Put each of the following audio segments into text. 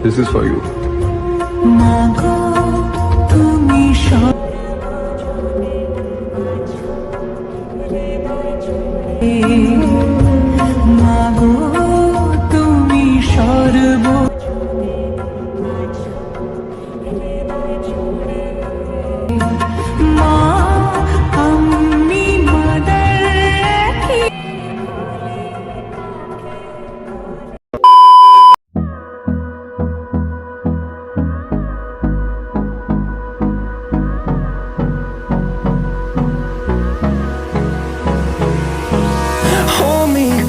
This is for you.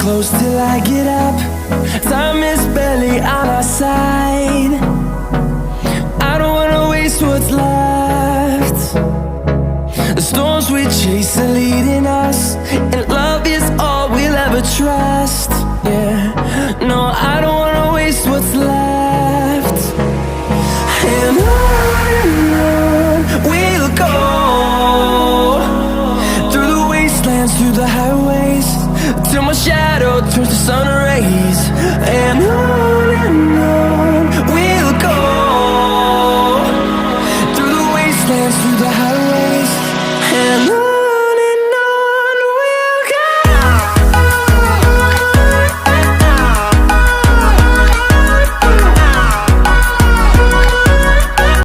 Close till I get up. Time is barely on our side. I don't wanna waste what's left. The storms we chase are leading us, and love is all we'll ever trust. Yeah, no, I don't wanna waste what's left. And on we'll go, through the wastelands, through the highways, till my shadow turns to sun rays. And on